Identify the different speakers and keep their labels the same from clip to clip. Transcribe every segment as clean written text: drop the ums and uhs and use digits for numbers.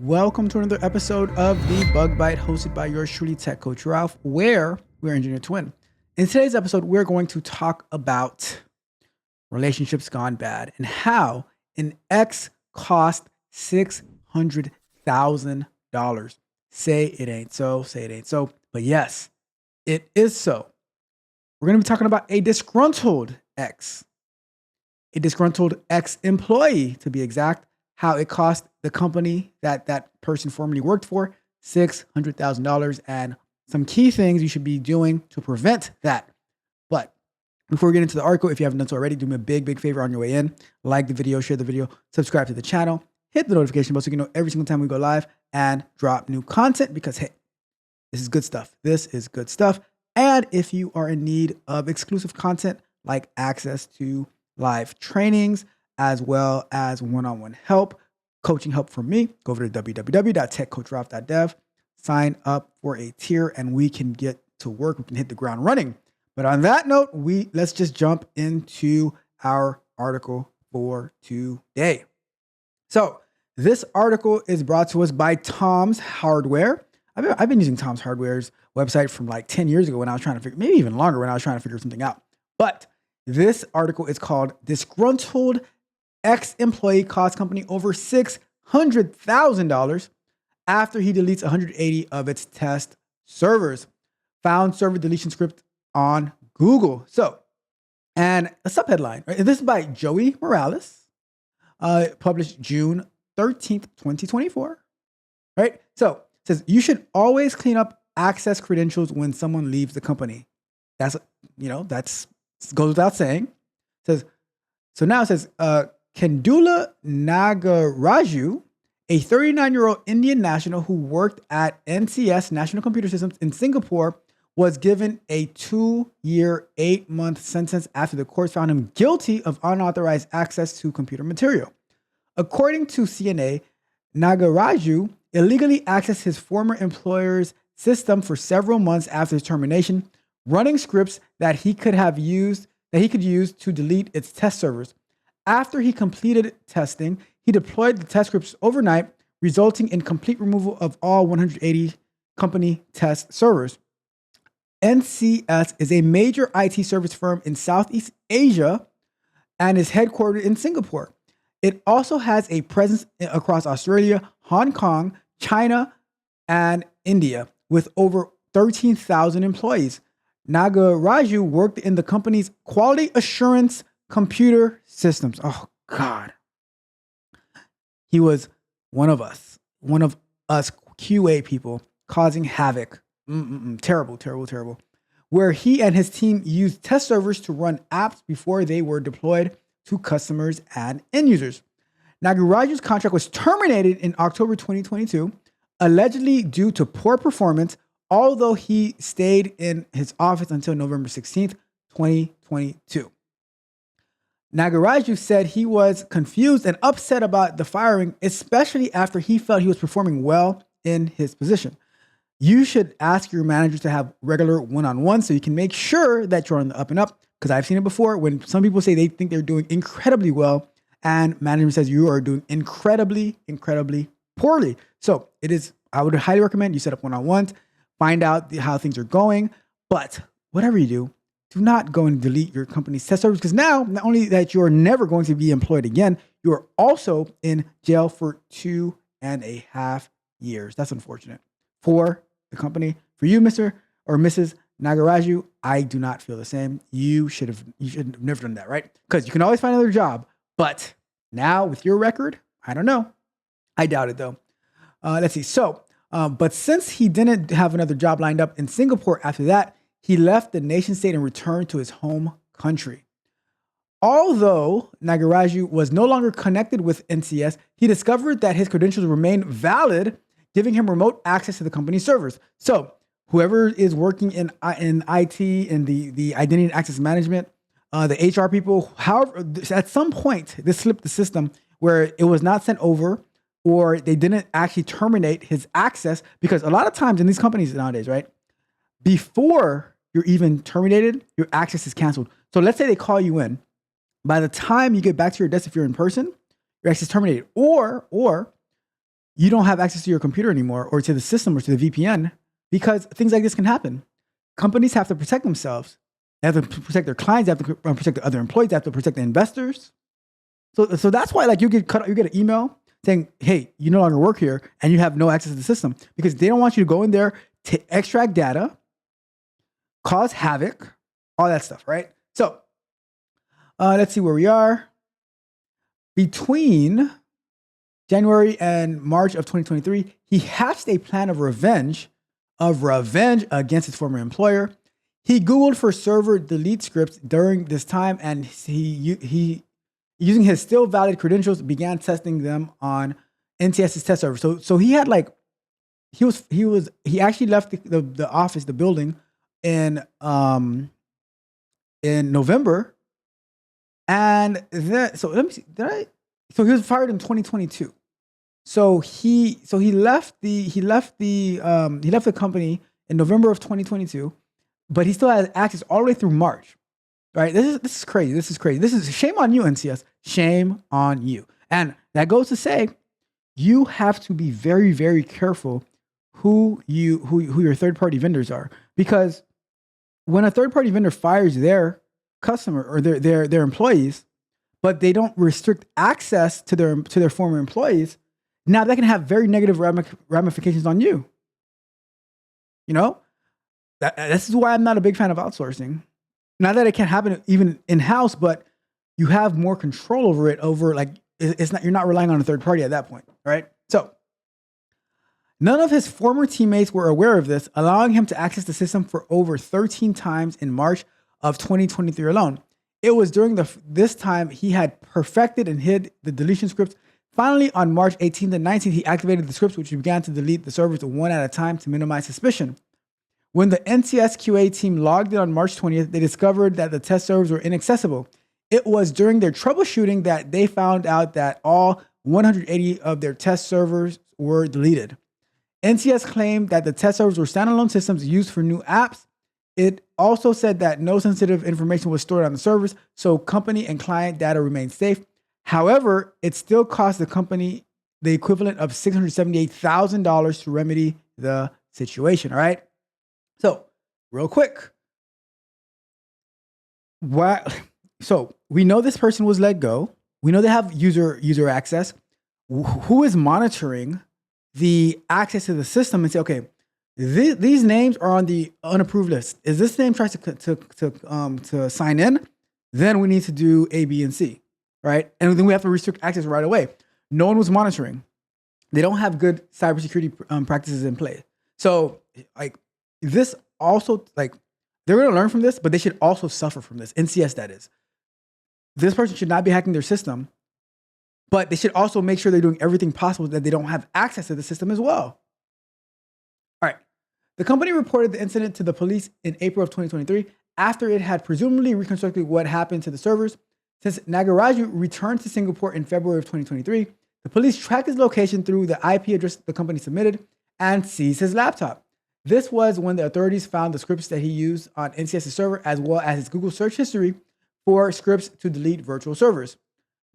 Speaker 1: Welcome to another episode of the Bug Bite, hosted by yours truly, Tech Coach Ralph, where we're engineer twin. In today's episode, we're going to talk about relationships gone bad and how an ex cost $600,000. Say it ain't so, say it ain't so, but yes, it is so. We're going to be talking about a disgruntled ex-employee to be exact, how it cost the company that person formerly worked for $600,000 and some key things you should be doing to prevent that. But before we get into the article, if you haven't done so already, do me a big favor on your way in. Like the video, share the video, subscribe to the channel, hit the notification bell so you can know every single time we go live and drop new content because, hey, this is good stuff. This is good stuff. And if you are in need of exclusive content like access to live trainings, as well as one-on-one help, coaching help from me, go over to www.techcoachralph.dev, sign up for a tier, and we can get to work. We can hit the ground running. But on that note, let's just jump into our article for today. So this article is brought to us by Tom's Hardware. I've been using Tom's Hardware's website from like 10 years ago when I was trying to figure, maybe even longer when I was trying to figure something out. But this article is called Disgruntled Ex-Employee Costs Company Over $600,000 After He Deletes 180 of Its Test Servers. Found server deletion script on Google. So, and a subheadline, right? This is by Joey Morales, published June 13th, 2024, right? So it says, you should always clean up access credentials when someone leaves the company. That's goes without saying. It says, so now it says, Kendula Nagaraju, a 39-year-old Indian national who worked at NCS, National Computer Systems in Singapore, was given a 2-year, 8-month sentence after the courts found him guilty of unauthorized access to computer material. According to CNA, Nagaraju illegally accessed his former employer's system for several months after his termination, running scripts that he could use to delete its test servers. After he completed testing, he deployed the test scripts overnight, resulting in complete removal of all 180 company test servers. NCS is a major IT service firm in Southeast Asia and is headquartered in Singapore. It also has a presence across Australia, Hong Kong, China, and India, with over 13,000 employees. Nagaraju worked in the company's quality assurance computer systems. Oh, God. He was one of us QA people causing havoc. Terrible. Where he and his team used test servers to run apps before they were deployed to customers and end users. Nagaraju's contract was terminated in October 2022, allegedly due to poor performance, although he stayed in his office until November 16th, 2022. Nagaraju said he was confused and upset about the firing, especially after he felt he was performing well in his position. You should ask your manager to have regular one-on-ones so you can make sure that you're on the up and up, because I've seen it before when some people say they think they're doing incredibly well and management says you are doing incredibly poorly. So I would highly recommend you set up one-on-ones, find out how things are going, but whatever you do not go and delete your company's test servers, because now, not only that you're never going to be employed again, you're also in jail for 2.5 years. That's unfortunate for the company. For you, Mr. or Mrs. Nagaraju, I do not feel the same. You should have never done that, right? Because you can always find another job, but now with your record, I don't know. I doubt it though. Let's see. So, but since he didn't have another job lined up in Singapore after that, he left the nation state and returned to his home country. Although Nagaraju was no longer connected with NCS, he discovered that his credentials remained valid, giving him remote access to the company's servers. So whoever is working in IT, in the identity and access management, the HR people, however, at some point, this slipped the system where it was not sent over, or they didn't actually terminate his access, because a lot of times in these companies nowadays, right, before you're even terminated, your access is canceled. So let's say they call you in. By the time you get back to your desk, if you're in person, your access is terminated. Or you don't have access to your computer anymore or to the system or to the VPN because things like this can happen. Companies have to protect themselves. They have to protect their clients. They have to protect the other employees. They have to protect the investors. So that's why like you get an email saying, hey, you no longer work here and you have no access to the system because they don't want you to go in there to extract data, cause havoc, all that stuff, right? So let's see where we are. Between January and March of 2023, he hatched a plan of revenge against his former employer. He Googled for server delete scripts during this time, and he using his still valid credentials began testing them on NTS's test server. So he had like he actually left the office, the building in November, and then so let me see. So he was fired in 2022. So he left the company in November of 2022, but he still has access all the way through March. Right? This is crazy. This is crazy. This is shame on you, NCS. Shame on you. And that goes to say, you have to be very, very careful who your third-party vendors are, because when a third-party vendor fires their customer or their employees, but they don't restrict access to their former employees, now that can have very negative ramifications on you. You know, this is why I'm not a big fan of outsourcing. Not that it can't happen even in-house, but you have more control over it. You're not relying on a third party at that point, right? So none of his former teammates were aware of this, allowing him to access the system for over 13 times in March of 2023 alone. It was during this time he had perfected and hid the deletion scripts. Finally, on March 18th and 19th, he activated the scripts, which began to delete the servers one at a time to minimize suspicion. When the NCS QA team logged in on March 20th, they discovered that the test servers were inaccessible. It was during their troubleshooting that they found out that all 180 of their test servers were deleted. NCS claimed that the test servers were standalone systems used for new apps. It also said that no sensitive information was stored on the servers, so company and client data remained safe. However, it still cost the company the equivalent of $678,000 to remedy the situation, all right? So, real quick, so we know this person was let go. We know they have user access. Who is monitoring the access to the system and say, okay, these names are on the unapproved list. Is this name tries to sign in? Then we need to do A, B, and C, right? And then we have to restrict access right away. No one was monitoring. They don't have good cybersecurity practices in place. So, like, this also, like, they're going to learn from this, but they should also suffer from this. NCS, that is. This person should not be hacking their system, but they should also make sure they're doing everything possible that they don't have access to the system as well. All right. The company reported the incident to the police in April of 2023 after it had presumably reconstructed what happened to the servers. Since Nagaraju returned to Singapore in February of 2023, the police tracked his location through the IP address the company submitted and seized his laptop. This was when the authorities found the scripts that he used on NCS's server, as well as his Google search history for scripts to delete virtual servers.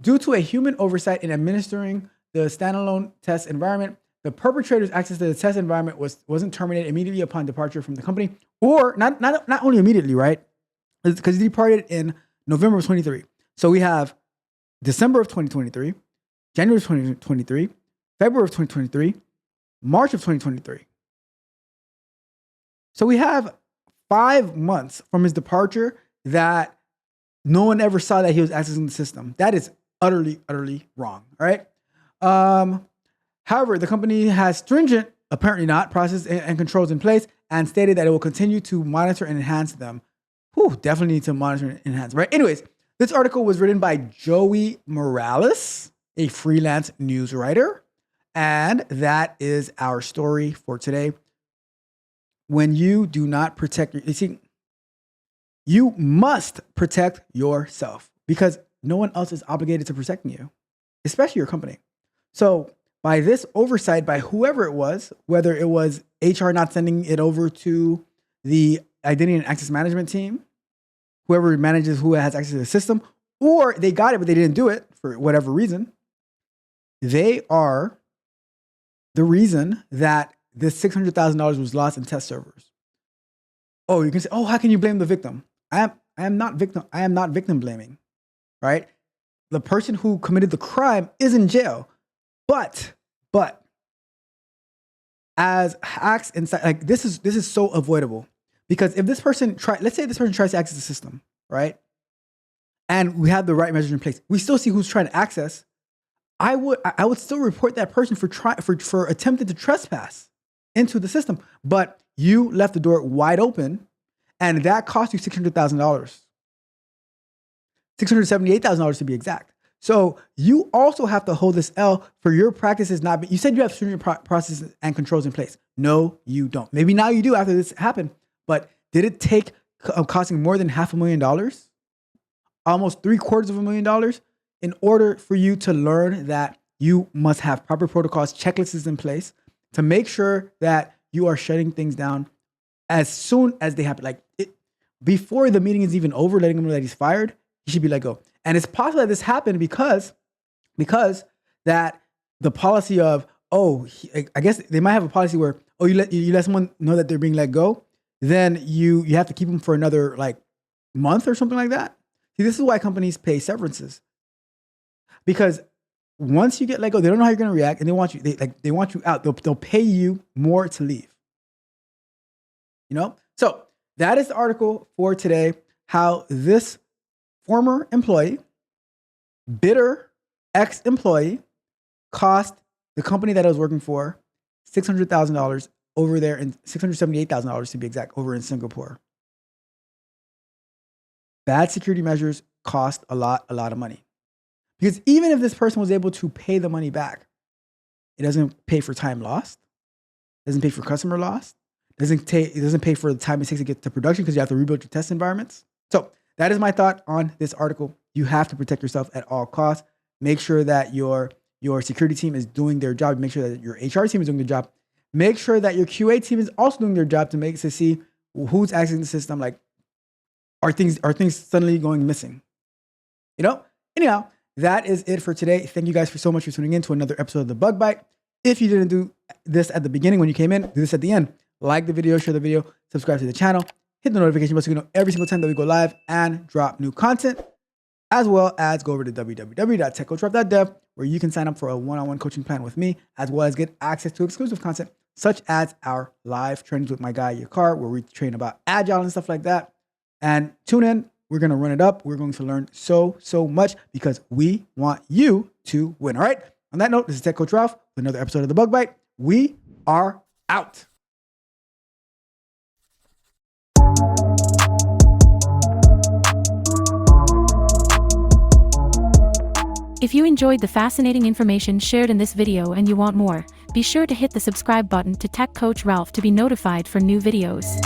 Speaker 1: Due to a human oversight in administering the standalone test environment, the perpetrator's access to the test environment wasn't terminated immediately upon departure from the company, or not only immediately, right? Because he departed in November of 23. So we have December of 2023, January of 2023, February of 2023, March of 2023. So we have 5 months from his departure that no one ever saw that he was accessing the system. That is utterly, utterly wrong. All right. However, the company has stringent, apparently not, processes and controls in place and stated that it will continue to monitor and enhance them. Definitely need to monitor and enhance, right? Anyways, this article was written by Joey Morales, a freelance news writer. And that is our story for today. When you do not protect you must protect yourself because no one else is obligated to protecting you, especially your company. So by this oversight, by whoever it was, whether it was HR not sending it over to the identity and access management team, whoever manages who has access to the system, or they got it, but they didn't do it for whatever reason, they are the reason that this $600,000 was lost in test servers. Oh, you can say, oh, how can you blame the victim? I am not victim blaming, right? The person who committed the crime is in jail, but as hacks inside, like this is so avoidable, because if this person let's say this person tries to access the system, right? And we have the right measures in place, we still see who's trying to access. I would still report that person for attempting to trespass into the system, but you left the door wide open, and that cost you $600,000, $678,000 to be exact. So you also have to hold this L for your practices not. You said you have stringent processes and controls in place. No, you don't. Maybe now you do after this happened, but did it take costing more than $500,000, almost $750,000, in order for you to learn that you must have proper protocols, checklists in place to make sure that you are shutting things down as soon as they happen? Before the meeting is even over, letting him know that he's fired, he should be let go. And it's possible that this happened because that the policy of, I guess they might have a policy where, you let someone know that they're being let go, then you have to keep them for another month or something like that. See, this is why companies pay severances, because once you get let go, they don't know how you're going to react, and they want you out. They'll pay you more to leave. So that is the article for today. How this former employee, bitter ex-employee, cost the company that I was working for $600,000 over there, and $678,000 to be exact, over in Singapore. Bad security measures cost a lot of money. Because even if this person was able to pay the money back, it doesn't pay for time lost, doesn't pay for customer loss, it doesn't pay for the time it takes to get to production, because you have to rebuild your test environments. So that is my thought on this article. You have to protect yourself at all costs. Make sure that your security team is doing their job. Make sure that your HR team is doing their job. Make sure that your QA team is also doing their job to see who's accessing the system. Are things suddenly going missing? Anyhow, that is it for today. Thank you guys so much for tuning in to another episode of The Bug Bite. If you didn't do this at the beginning when you came in, do this at the end. Like the video, share the video, subscribe to the channel, hit the notification bell so you know every single time that we go live and drop new content, as well as go over to www.techcoachralph.dev, where you can sign up for a one-on-one coaching plan with me, as well as get access to exclusive content, such as our live trainings with my guy, Yakar, where we train about agile and stuff like that. And tune in. We're going to run it up. We're going to learn so much, because we want you to win. All right. On that note, this is Tech Coach Ralph with another episode of The Bug Bite. We are out.
Speaker 2: If you enjoyed the fascinating information shared in this video and you want more, be sure to hit the subscribe button to Tech Coach Ralph to be notified for new videos.